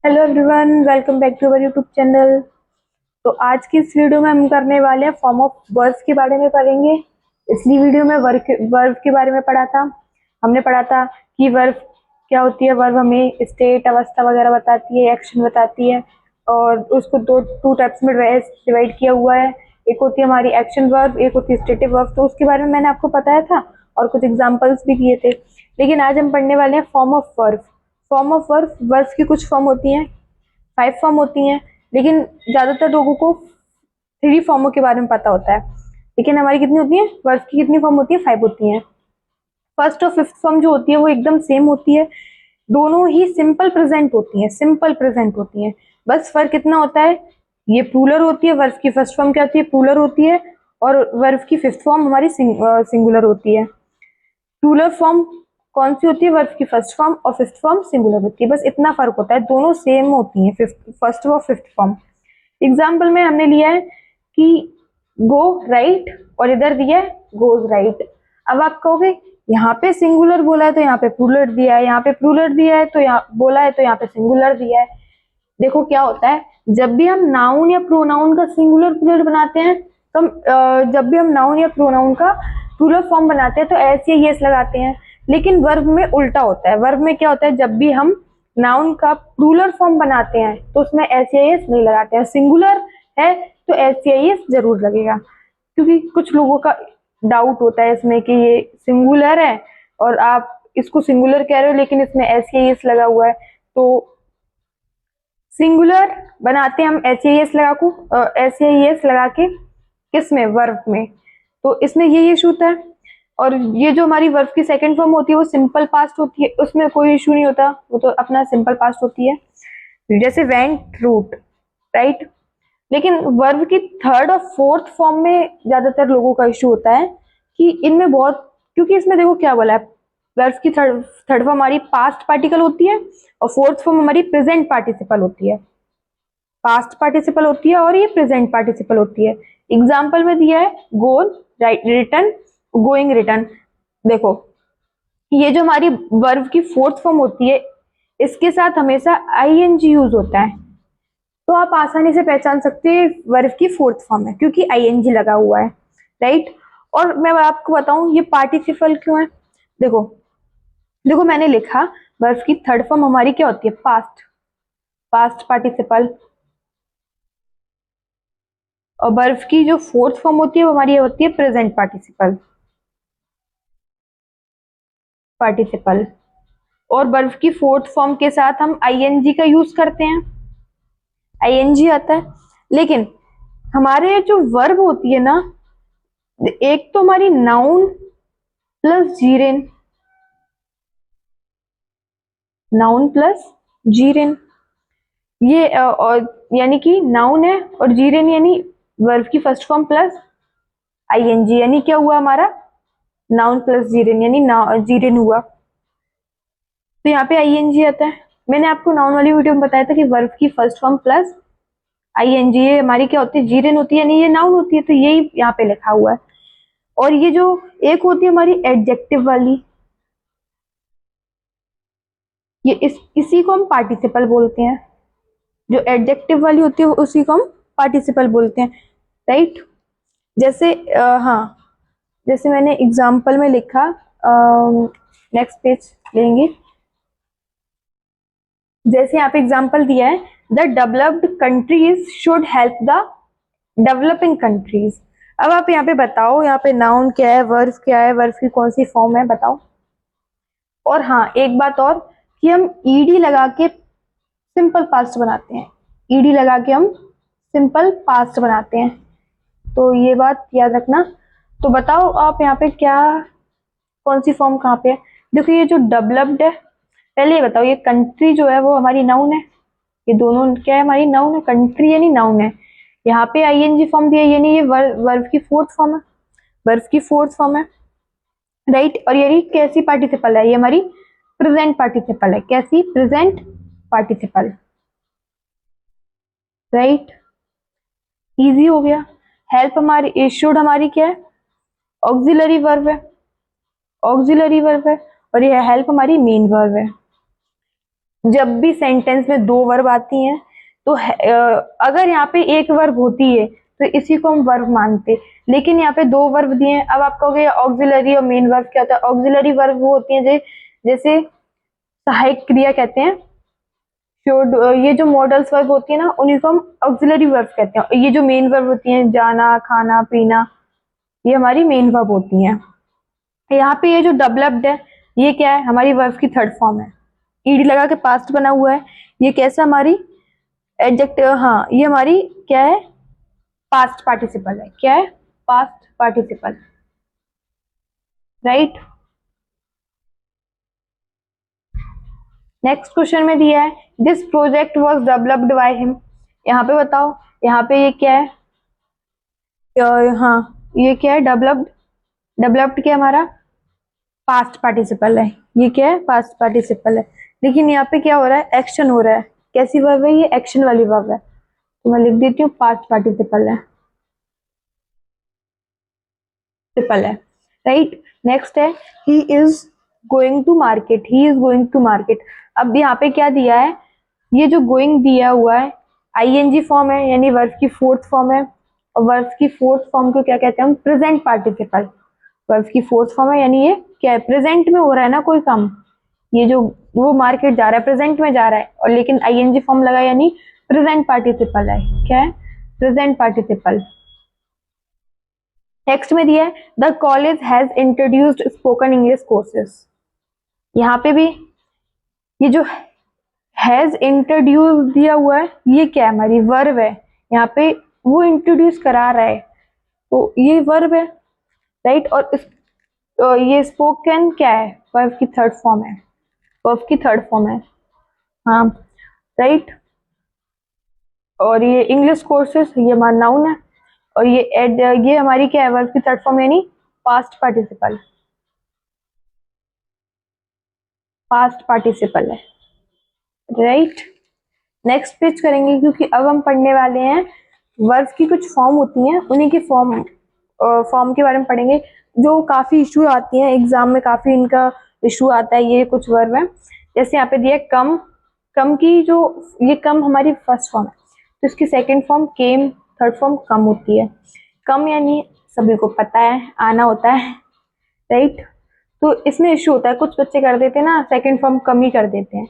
Hello everyone, welcome back to our YouTube channel. तो आज की इस वीडियो में हम करने वाले हैं फॉर्म ऑफ वर्ब्स के बारे में पढ़ेंगे। पिछली वीडियो में वर्ब के बारे में पढ़ा था। हमने पढ़ा था कि वर्ब क्या होती है। वर्ब हमें स्टेट, अवस्था वगैरह बताती है, एक्शन बताती है, और उसको टू टाइप्स में डिवाइड किया हुआ है। एक होती है हमारी एक्शन वर्ब, एक होती है स्टेटिव वर्ब। तो उसके बारे में मैंने आपको बताया था और कुछ एग्जाम्पल्स भी किए थे। लेकिन आज हम पढ़ने वाले हैं form of verb. Form of verb, verbs की कुछ फॉर्म होती हैं, 5 फॉर्म होती हैं, लेकिन ज्यादातर लोगों को 3 फॉर्मों के बारे में पता होता है। लेकिन हमारी कितनी होती है, वर्ब की कितनी फॉर्म होती है, 5 होती हैं। फर्स्ट और फिफ्थ फॉर्म जो होती है वो एकदम सेम होती है। दोनों ही सिंपल प्रेजेंट होती हैं, सिंपल प्रेजेंट होती हैं। बस फर्क कितना होता है, ये प्लूरल होती है। वर्ब की फर्स्ट फॉर्म क्या होती है, प्लूरल होती है, और वर्ब की फिफ्थ फॉर्म हमारी सिंगुलर होती है। प्लूरल फॉर्म कौन सी होती है, वर्ब की फर्स्ट फॉर्म, और फिफ्थ फॉर्म सिंगुलर होती है। बस इतना फर्क होता है, दोनों सेम होती हैं, फर्स्ट और फिफ्थ फॉर्म। एग्जाम्पल में हमने लिया है कि गो राइट, और इधर दिया है गोज राइट। अब आप कहोगे यहाँ पे सिंगुलर बोला है तो यहाँ पे प्लूरल दिया है, यहाँ पे प्लूरल दिया है तो यहाँ बोला है तो यहाँ पे सिंगुलर दिया है। देखो क्या होता है, जब भी हम नाउन या प्रोनाउन का सिंगुलर प्लूरल बनाते हैं तो जब भी हम नाउन या प्रोनाउन का प्लूरल फॉर्म बनाते हैं तो एस या येस लगाते हैं। लेकिन वर्ब में उल्टा होता है। वर्ब में क्या होता है, जब भी हम नाउन का प्लूरल फॉर्म बनाते हैं तो उसमें एस या येस नहीं लगाते हैं। सिंगुलर है तो एस या येस जरूर लगेगा, क्योंकि कुछ लोगों का डाउट होता है इसमें कि ये सिंगुलर है और आप इसको सिंगुलर कह रहे हो लेकिन इसमें एस या येस लगा हुआ है। तो सिंगुलर बनाते हैं हम एच ए एस लगा को, एस ए एस लगा के, किसमें, वर्ब में। तो इसमें ये इशू होता है। और ये जो हमारी वर्ब की सेकंड फॉर्म होती है वो सिंपल पास्ट होती है, उसमें कोई इशू नहीं होता, वो तो अपना सिंपल पास्ट होती है। जैसे वेंट, रूट, राइट। लेकिन वर्ब की थर्ड और फोर्थ फॉर्म में ज्यादातर लोगों का इशू होता है कि इनमें बहुत, क्योंकि इसमें देखो क्या बोला है, वर्ब की थर्ड थर्ड फॉर्म हमारी पास्ट पार्टिकल होती है और फोर्थ फॉर्म हमारी प्रेजेंट पार्टिसिपल होती है। पास्ट पार्टिसिपल होती है और ये प्रेजेंट पार्टिसिपल होती है। एग्जाम्पल में दिया है goal right, return, going, return. देखो ये जो हमारी वर्ब की फोर्थ फॉर्म होती है इसके साथ हमेशा आईएनजी यूज होता है। तो आप आसानी से पहचान सकते हैं वर्ब की फोर्थ फॉर्म है क्योंकि आईएनजी लगा हुआ है, राइट। और मैं आपको बताऊं ये पार्टिसिपल क्यों है। देखो देखो मैंने लिखा वर्ब की थर्ड फॉर्म हमारी क्या होती है, पास्ट, पास्ट पार्टिसिपल। और वर्ब की जो फोर्थ फॉर्म होती है वो हमारी ये होती है प्रेजेंट पार्टिसिपल, पार्टिसिपल। और वर्ब की फोर्थ फॉर्म के साथ हम आईएनजी का यूज करते हैं, आईएनजी आता है। लेकिन हमारे जो वर्ब होती है ना, एक तो हमारी नाउन प्लस जीरेन, नाउन प्लस जीरेन, ये और यानी कि नाउन है, और जीरेन यानी वर्ब की फर्स्ट फॉर्म प्लस आईएनजी, यानी क्या हुआ हमारा, नाउन प्लस जीरेन, यानी जीरेन हुआ। तो यहाँ पे आईएनजी आता है। मैंने आपको नाउन वाली वीडियो में बताया था कि वर्ब की फर्स्ट फॉर्म प्लस आईएनजी, ये हमारी क्या होती है, जीरेन होती है, यानी ये नाउन होती है, तो यही यहाँ पे लिखा हुआ है। और ये जो एक होती है हमारी एडजेक्टिव वाली, ये इसी को हम पार्टिसिपल बोलते हैं। जो एडजेक्टिव वाली होती है उसी को हम पार्टिसिपल बोलते हैं, राइट। जैसे हाँ, जैसे मैंने एग्जाम्पल में लिखा, नेक्स्ट पेज लेंगे। जैसे यहाँ पे एग्जाम्पल दिया है, the developed countries should help the developing countries. अब आप यहाँ पे बताओ, यहाँ पे नाउन क्या है, वर्ब क्या है, वर्ब की कौन सी फॉर्म है, बताओ। और हाँ एक बात और, कि हम ईडी लगा के सिंपल पास्ट बनाते हैं, ईडी लगा के हम सिंपल पास्ट बनाते हैं, तो ये बात याद रखना। तो बताओ आप यहाँ पे क्या, कौन सी फॉर्म कहाँ पे है। देखो ये जो डेवलप्ड है, पहले ये बताओ, ये कंट्री जो है वो हमारी नाउन है, ये दोनों क्या है, हमारी नाउन है, कंट्री यानी नाउन है। यहाँ पे आईएनजी फॉर्म दिया यानी ये वर्ब की फोर्थ फॉर्म है, वर्ब की फोर्थ फॉर्म है, राइट। और ये कैसी पार्टिसिपल है, ये हमारी प्रेजेंट पार्टिसिपल है, कैसी, प्रेजेंट पार्टिसिपल, राइट। इजी हो गया। हेल्प हमारी, शुड हमारी क्या है, ऑक्सिलरी वर्ब है, ऑक्सिलरी वर्ब है, और ये हेल्प हमारी मेन वर्ब है। जब भी सेंटेंस में दो वर्ब आती हैं तो अगर यहाँ पे एक वर्ब होती है तो इसी को हम वर्ब मानते, लेकिन यहाँ पे दो वर्ब दिए हैं। अब आप कहोगे ऑक्सिलरी और मेन वर्ब क्या होता है? ऑक्सिलरी वर्ब वो होती है जैसे सहायक क्रिया कहते हैं। शुड, ये जो मॉडल्स वर्ब होती है ना उन्हीं को हम ऑक्सिलरी वर्ब कहते हैं। ये जो मेन वर्ब होती हैं, जाना, खाना, पीना, ये हमारी मेन वर्ब होती हैं। यहाँ पे ये जो डेवलप्ड है, ये क्या है? हमारी वर्ब की थर्ड फॉर्म है। ईडी लगा के पास्ट बना हुआ है। ये कैसा हमारी एडजेक्टिव, हाँ ये हमारी क्या है? पास्ट पार्टिसिपल है। क्या है? Past participle, right. Next question में दिया है this project was developed by him. यहाँ पे बताओ, यहाँ पे ये क्या है? हाँ ये क्या है? डेवलप्ड। डेवलप्ड क्या हमारा? पास्ट पार्टिसिपल है। ये क्या है? पास्ट पार्टिसिपल है। लेकिन यहाँ पे क्या हो रहा है? एक्शन हो रहा है। कैसी वर्ब है ये? एक्शन वाली वर्ब है, तो मैं लिख देती हूँ पास्ट पार्टिसिपल है। ट्रिपल है, राइट। नेक्स्ट है he is going to market. He is going to market. अब यहाँ पे क्या दिया है? ये जो गोइंग दिया हुआ है आईएनजी फॉर्म है, यानी वर्ब की फोर्थ फॉर्म है। और वर्ब की फोर्थ फॉर्म को क्या कहते हैं हम? Present participle. वर्ब की फोर्थ फॉर्म है, यानी ये क्या है? प्रेजेंट में हो रहा है ना कोई काम। ये जो वो मार्केट जा रहा है प्रेजेंट में जा रहा है, और लेकिन आईएनजी फॉर्म लगा यानी प्रेजेंट पार्टिसिपल है। क्या है? Present participle. नेक्स्ट में दिया है the college has introduced spoken English courses. यहाँ पे भी ये जो हैज इंट्रोड्यूस दिया हुआ है, ये क्या है? हमारी वर्ब है। यहाँ पे वो इंट्रोड्यूस करा रहा है, तो ये वर्ब है, राइट। और ये स्पोकन क्या है? वर्ब की थर्ड फॉर्म है। वर्ब की थर्ड फॉर्म है, हाँ, राइट। और ये इंग्लिश कोर्सेज, ये हमारा नाउन है। और ये हमारी क्या है? वर्ब की थर्ड फॉर्म, यानी पास्ट पार्टिसिपल। पास्ट पार्टिसिपल है, राइट। नेक्स्ट पेज करेंगे, क्योंकि अब हम पढ़ने वाले हैं वर्ब की कुछ फॉर्म होती हैं, उन्हीं की फॉर्म के बारे में पढ़ेंगे, जो काफी इशू आती हैं एग्जाम में। काफी इनका इशू आता है। ये कुछ वर्ब है, जैसे यहाँ पे दिया कम। कम की जो, ये कम हमारी फर्स्ट फॉर्म है, तो इसकी सेकंड फॉर्म केम, थर्ड फॉर्म कम होती है। कम यानी सभी को पता है आना होता है, राइट। तो इसमें इशू होता है, कुछ बच्चे कर देते हैं ना सेकंड फॉर्म कम ही कर देते हैं,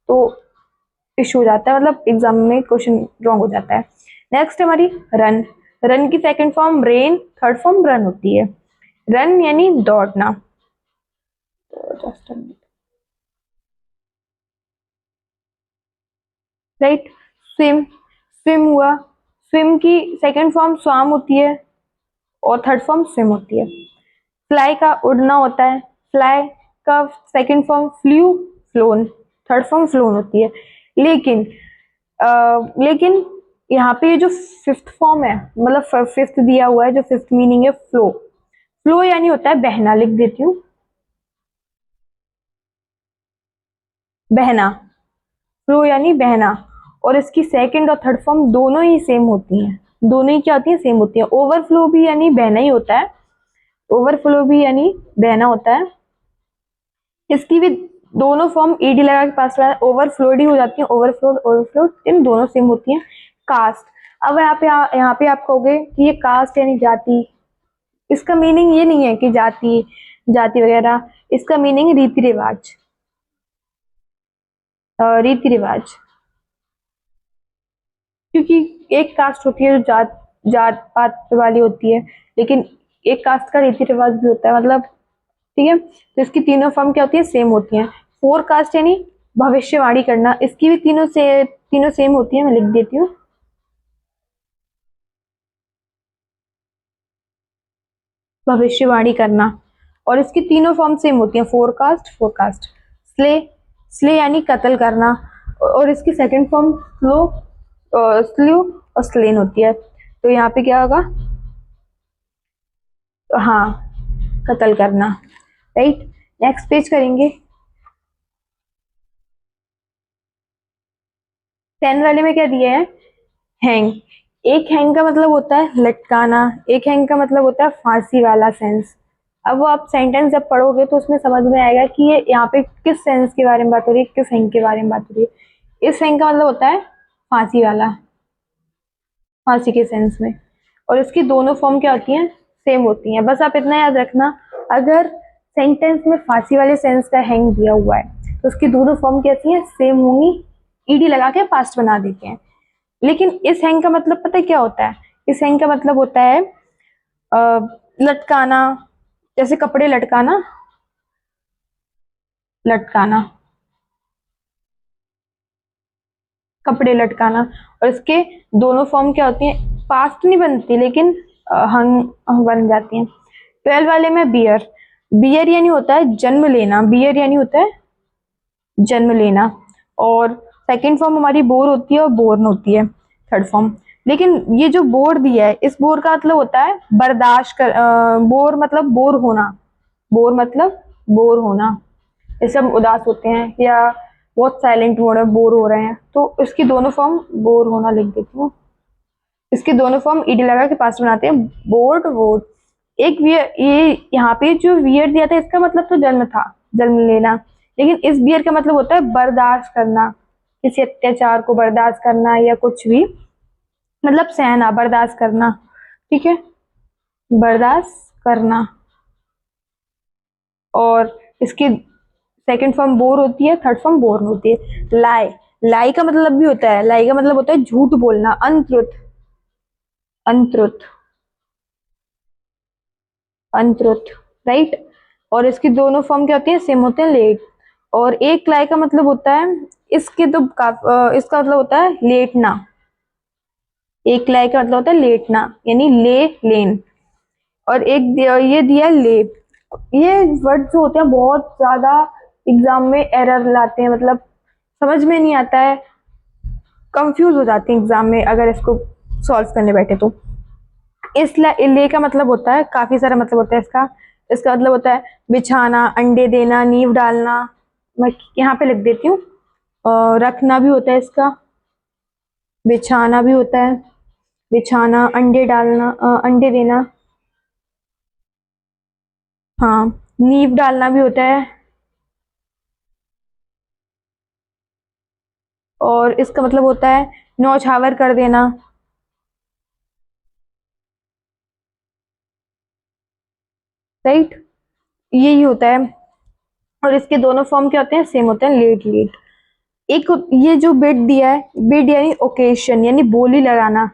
तो इशू हो जाता है, मतलब एग्जाम में क्वेश्चन रॉन्ग हो जाता है। नेक्स्ट हमारी रन। रन की second form rain, third form run होती है। रन यानी दौड़ना। राइट। स्विम, स्विम हुआ। स्विम की सेकंड फॉर्म स्वाम होती है, और थर्ड फॉर्म स्विम होती है। फ्लाई का उड़ना होता है। फ्लाई का second form flu, phloem, third form phloem होती है। लेकिन लेकिन यहाँ पे ये जो फिफ्थ फॉर्म है, मतलब फिफ्थ दिया हुआ है, जो फिफ्थ मीनिंग है फ्लो। फ्लो यानी होता है बहना, लिख देती हूँ बहना। फ्लो यानी बहना। और इसकी सेकंड और थर्ड फॉर्म दोनों ही सेम होती हैं। दोनों ही क्या होती हैं? सेम होती हैं। ओवरफ्लो भी यानी बहना ही होता है। ओवरफ्लो भी यानी बहना होता है। इसकी भी दोनों फॉर्म ईडी लगा के पास ओवरफ्लोड ही हो जाती है। ओवरफ्लोड, ओवरफ्लोड, इन दोनों सेम होती हैं। कास्ट। अब यहाँ पे आप कहोगे कि ये कास्ट यानी जाति। इसका मीनिंग ये नहीं है कि जाति, जाति वगैरह। इसका मीनिंग रीति रिवाज। रीति रिवाज, क्योंकि एक कास्ट होती है जो जात जात पात वाली होती है, लेकिन एक कास्ट का रीति रिवाज भी होता है, मतलब ठीक है। तो इसकी तीनों फॉर्म क्या होती है? सेम होती हैं। फोरकास्ट यानी भविष्यवाणी करना। इसकी भी तीनों सेम होती है, मैं लिख देती हूँ भविष्यवाणी करना। और इसकी तीनों फॉर्म सेम होती हैं, फोरकास्ट, फोरकास्ट। स्ले, स्ले यानी कत्ल करना, और इसकी सेकंड फॉर्म स्लो, स्ल्यू और स्लेन होती है। तो यहाँ पे क्या होगा? हाँ, कत्ल करना, राइट। नेक्स्ट पेज करेंगे। 10 वाले में क्या दिया है? हैंग। एक हैंग का मतलब होता है लटकाना। एक हैंग का मतलब होता है फांसी वाला सेंस। अब वो आप सेंटेंस जब पढ़ोगे तो उसमें समझ में आएगा कि ये यहाँ पे किस सेंस के बारे में बात हो रही है, किस हैंग के बारे में बात हो रही है। इस हैंग का मतलब होता है फांसी वाला, फांसी के सेंस में। और इसकी दोनों फॉर्म क्या होती हैं, सेम होती हैं। बस आप इतना याद रखना, अगर सेंटेंस में फांसी वाले सेंस का हैंग दिया हुआ है तो उसकी दोनों फॉर्म कैसी है, सेम होंगी। ईडी लगा के पास्ट बना देते हैं। लेकिन इस हैंग का मतलब पता है क्या होता है, इस हैंग का मतलब होता है लटकाना, जैसे कपड़े लटकाना, लटकाना, कपड़े लटकाना। और इसके दोनों फॉर्म क्या होती हैं, पास्ट नहीं बनती लेकिन हंग बन जाती हैं। 12 वाले में बियर, बियर यानी होता है जन्म लेना, बियर यानी होता है जन्म लेना। और सेकंड फॉर्म हमारी बोर होती है और बोर्न होती है, थर्ड फॉर्म। लेकिन ये जो बोर दिया है, इस बोर का मतलब होता है बर्दाश्त कर, बोर मतलब बोर होना, बोर मतलब बोर होना। जैसे हम उदास होते हैं या बहुत साइलेंट मोड में बोर हो रहे हैं, तो इसकी दोनों फॉर्म, बोर होना लिख देती हूँ, इसके दोनों फॉर्म ईडी लगा के पास्ट बनाते हैं, बोर्ड वोड। एक वियर, ये यहाँ पे जो वियर दिया था इसका मतलब तो जन्म था, जन्म लेना। लेकिन इस बियर का मतलब होता है बर्दाश्त करना, किसी अत्याचार को बर्दाश्त करना या कुछ भी, मतलब सहना, बर्दाश्त करना। ठीक है, बर्दाश्त करना। और इसकी सेकंड फॉर्म बोर होती है, थर्ड फॉर्म बोर्न होती है। लाई, लाई का मतलब भी होता है, लाई का मतलब होता है झूठ बोलना, अनट्रुथ, अनट्रुथ, अनट्रुथ, राइट। और इसकी दोनों फॉर्म क्या होती है, सेम होते हैं, लेट। और एक लाई का मतलब होता है, इसके तो इसका मतलब होता है लेटना। एक लाई का मतलब होता है लेटना, यानी ले, लेन। और एक ये दिया ले। ये वर्ड जो होते हैं बहुत ज्यादा एग्जाम में एरर लाते हैं, मतलब समझ में नहीं आता है, कंफ्यूज हो जाते हैं एग्जाम में अगर इसको सॉल्व करने बैठे तो। इस ले का मतलब होता है, काफी सारा मतलब होता है इसका। इसका मतलब होता है बिछाना, अंडे देना, नींव डालना। मैं यहाँ पे लिख देती हूँ। रखना भी होता है इसका, बिछाना भी होता है, बिछाना, अंडे डालना, अंडे देना, हाँ, नींव डालना भी होता है। और इसका मतलब होता है नौछावर कर देना, राइट, यही होता है। और इसके दोनों फॉर्म क्या होते हैं, सेम होते हैं, लेट, लेट। एक ये जो बिट दिया है, बिट यानी ओकेशन, यानी बोली लगाना,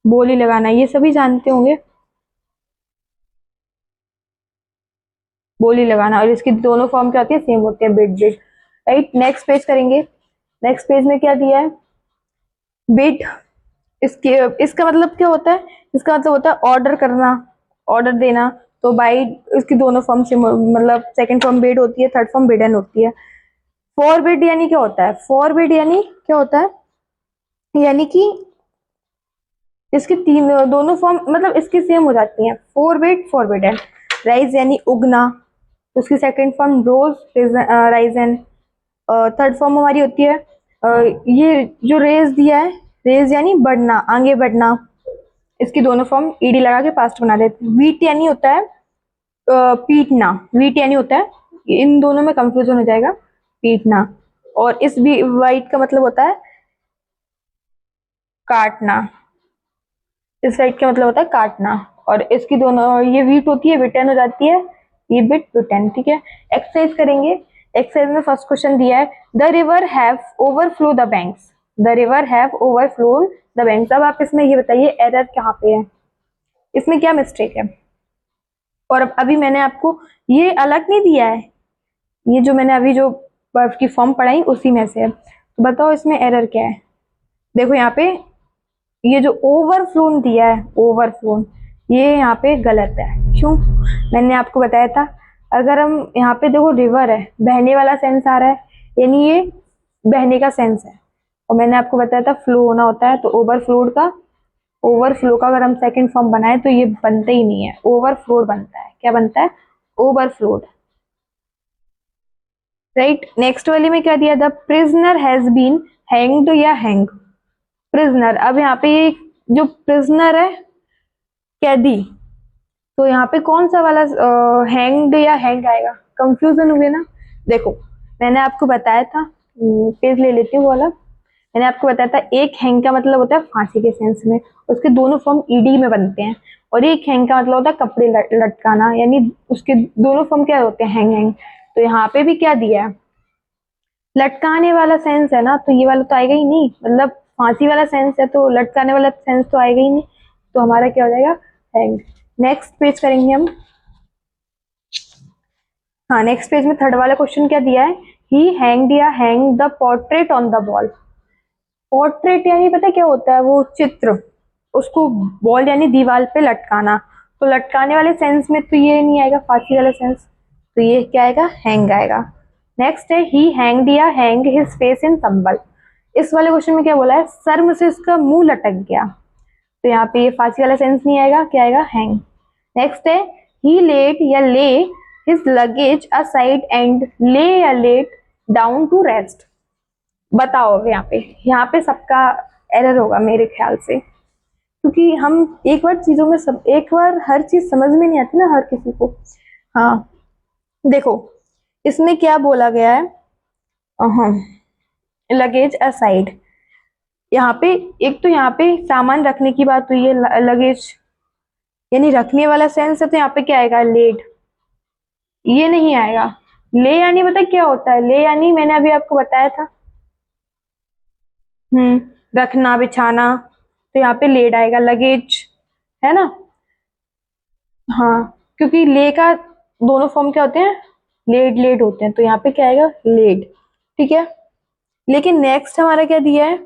बोली लगाना, ये सभी जानते होंगे, बोली लगाना। और इसकी दोनों फॉर्म क्या होती है, सेम होते हैं, bit, bit, right. Next page करेंगे। नेक्स्ट पेज में क्या दिया है, बिट। इसके, इसका मतलब क्या होता है, इसका मतलब होता है ऑर्डर करना, ऑर्डर देना। तो बाई, इसकी दोनों फॉर्म से, मतलब सेकंड फॉर्म बिड होती है, थर्ड फॉर्म बिडन होती है। फॉरबिड यानी क्या होता है, फॉरबिड यानी क्या होता है, यानी कि इसके तीन, दोनों फॉर्म मतलब इसकी सेम हो जाती हैं, फॉरबिड, फॉरबिडन। राइज यानी उगना, उसकी सेकंड फॉर्म रोज, राइजन। थर्ड फॉर्म हमारी होती है, ये जो रेज दिया है, रेज यानी बढ़ना, आगे बढ़ना। इसकी दोनों फॉर्म ईडी लगा के पास्ट बना देते हैं। वीट यानी होता है पीटना, वीट यानी होता है, इन दोनों में कंफ्यूजन हो जाएगा, पीटना। और इस भी वाइट का मतलब होता है काटना, इस साइड का मतलब होता है काटना। और इसकी दोनों, ये वीट होती है, विटन हो जाती है, ये बिट, विटन। ठीक है, एक्सरसाइज करेंगे। एक्सरसाइज में फर्स्ट क्वेश्चन दिया है, the river have overflow the banks, the river have overflown the banks. अब आप इसमें ये बताइए एरर कहाँ पे है, इसमें क्या मिस्टेक है। और अब अभी मैंने आपको ये अलग नहीं दिया है, ये जो मैंने अभी जो वर्ब की फॉर्म पढ़ाई उसी में से है, तो बताओ इसमें एरर क्या है। देखो यहाँ पे ये जो ओवरफ्लोन दिया है, ओवरफ्लोन, ये यहाँ पे गलत है। क्यों, मैंने आपको बताया था, अगर हम यहाँ पे देखो रिवर है, बहने वाला सेंस आ रहा है, यानी ये बहने का सेंस है। और मैंने आपको बताया था फ्लो होना होता है, तो ओवरफ्लोड का, ओवरफ्लो का अगर हम सेकंड फॉर्म बनाए तो ये बनता ही नहीं है, ओवरफ्लोड बनता है। क्या बनता है, ओवरफ्लोड, राइट। नेक्स्ट वाले में क्या दिया था, प्रिजनर हैज बीन हैंग्ड या हैंग, प्रिजनर। अब यहाँ पे ये जो प्रिजनर है, कैदी, तो यहाँ पे कौन सा वाला हैंग्ड या हैंग आएगा, कंफ्यूजन हुए ना। देखो मैंने आपको बताया था, पेज ले लेती हूँ वाला। मैंने आपको बताया था एक हैंग का मतलब होता है फांसी के सेंस में, उसके दोनों फॉर्म ईडी में बनते हैं। और एक हैंग का मतलब होता है कपड़े लटकाना, यानी उसके दोनों फॉर्म क्या होते हैं, हैंग हैंग। तो यहाँ पे भी क्या दिया है, लटकाने वाला सेंस है ना, तो ये वाला तो आएगा ही नहीं, मतलब फांसी वाला सेंस है तो लटकाने वाला सेंस तो आएगा ही नहीं। तो हमारा क्या हो जाएगा, हैंग। नेक्स्ट पेज करेंगे हम। हाँ नेक्स्ट पेज में थर्ड वाला क्वेश्चन क्या दिया है, ही हैंग्ड या hang the portrait on the wall. Portrait यानी पता क्या होता है, वो चित्र, उसको वॉल यानी दीवार पे लटकाना। तो लटकाने वाले सेंस में तो ये नहीं आएगा, फांसी वाला सेंस, तो ये क्या आएगा, हैंग आएगा। नेक्स्ट है ही हैंग्ड या हैंग हिज फेस इन संबल। इस वाले क्वेश्चन में क्या बोला है, शर्म से उसका मुंह लटक गया, तो यहाँ पे ये फांसी वाला सेंस नहीं आएगा, क्या आएगा, हैंग। नेक्स्ट है ही लेट या ले हिज लगेज असाइड एंड ले या लेट डाउन टू रेस्ट। बताओ अब यहाँ पे सबका एरर होगा मेरे ख्याल से, क्योंकि हम एक बार चीजों में सब एक बार हर चीज समझ में नहीं आती ना हर किसी को। हाँ देखो इसमें क्या बोला गया है, लगेज असाइड। यहाँ पे एक तो यहाँ पे सामान रखने की बात हुई है, लगेज यानी रखने वाला सेंस है, तो यहाँ पे क्या आएगा, लेड, ये नहीं आएगा। ले यानी पता क्या होता है, ले यानी मैंने अभी आपको बताया था, रखना बिछाना, तो यहाँ पे लेड आएगा, लगेज है ना। हाँ क्योंकि ले का दोनों फॉर्म क्या होते हैं, लेड लेड होते हैं, तो यहाँ पे क्या आएगा, लेड। ठीक है, लेकिन नेक्स्ट हमारा क्या दिया है,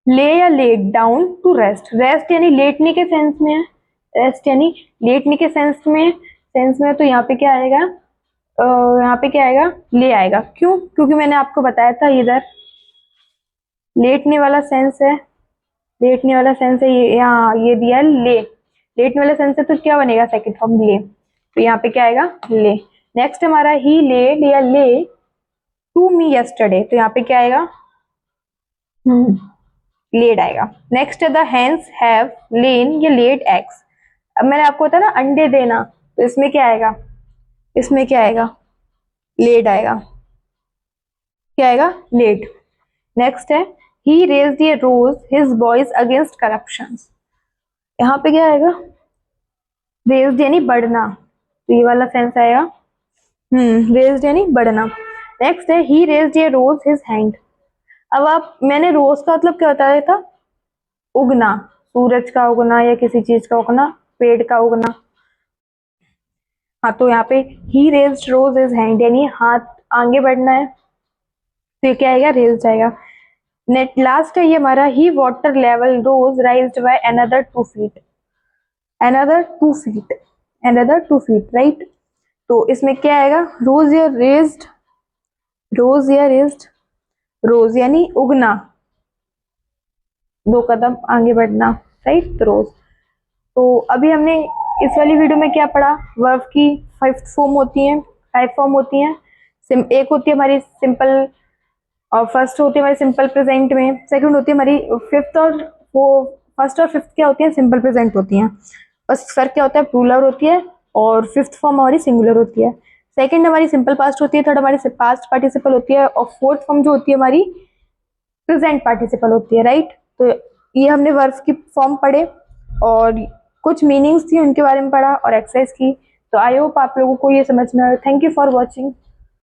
ले या laid down to rest. Rest यानी लेटने के सेंस में है, रेस्ट यानी लेटने के सेंस में है, तो यहाँ पे क्या आएगा, यहाँ पे क्या आएगा, ले आएगा। क्यों, क्योंकि मैंने आपको बताया था इधर लेटने वाला सेंस है, लेटने वाला सेंस है, ये यहाँ ये दिया है ले, लेटने वाला सेंस है तो क्या बनेगा, सेकंड फॉर्म ले, तो यहाँ पे क्या आएगा, ले। नेक्स्ट हमारा ही लेड या ले टू मी यस्टरडे, तो यहाँ पे क्या आएगा, लेड आएगा। नेक्स्ट है द हेन्स हैव लेन या लेड एग्स। अब मैंने आपको बताया ना अंडे देना, तो इसमें क्या आएगा, इसमें क्या आएगा, लेड आएगा, क्या आएगा, लेड। नेक्स्ट है ही रेज्ड ए रोज हिज वॉइस अगेंस्ट करप्शन। यहाँ पे क्या आएगा, रेज्ड यानी बढ़ना, तो ये वाला सेंस आएगा, रेज्ड यानी बढ़ना। नेक्स्ट है ही रेज्ड ए रोज हिज हैंड। अब आप, मैंने रोज का मतलब क्या बताया था, उगना, सूरज का उगना या किसी चीज का उगना, पेड़ का उगना। हाँ तो यहाँ पे ही रेज्ड रोज हिज हैंड यानी हाथ आगे बढ़ना है, तो ये क्या आएगा, रेज्ड आएगा। नेट लास्ट है ये हमारा, he water level rose raised by another 2 feet, another 2 feet, another 2 feet, right. तो इसमें क्या आएगा, रोज या रेज्ड, रोज या रेज्ड, रोज यानी उगना, 2 कदम आगे बढ़ना, राइट, तो रोज। तो अभी हमने इस वाली वीडियो में क्या पढ़ा, वर्ब की 5 फॉर्म होती हैं, 5 फॉर्म होती हैं। एक होती है हमारी सिंपल, और फर्स्ट होती है हमारी सिंपल प्रेजेंट में, सेकंड होती है हमारी फिफ्थ, और वो फर्स्ट और फिफ्थ क्या होती है, सिंपल प्रेजेंट होती हैं। बस फर्क क्या होता है, प्लूरल होती है, और फिफ्थ फॉर्म हमारी सिंगुलर होती है। सेकंड हमारी सिंपल पास्ट होती है, थर्ड हमारी पास्ट पार्टिसिपल होती है, और फोर्थ फॉर्म जो होती है हमारी प्रेजेंट पार्टिसिपल होती है, राइट। तो ये हमने वर्ब्स की फॉर्म पढ़े, और कुछ मीनिंग्स थी उनके बारे में पढ़ा, और एक्सरसाइज की। तो आई होप आप लोगों को ये समझ में आया। Thank you for watching.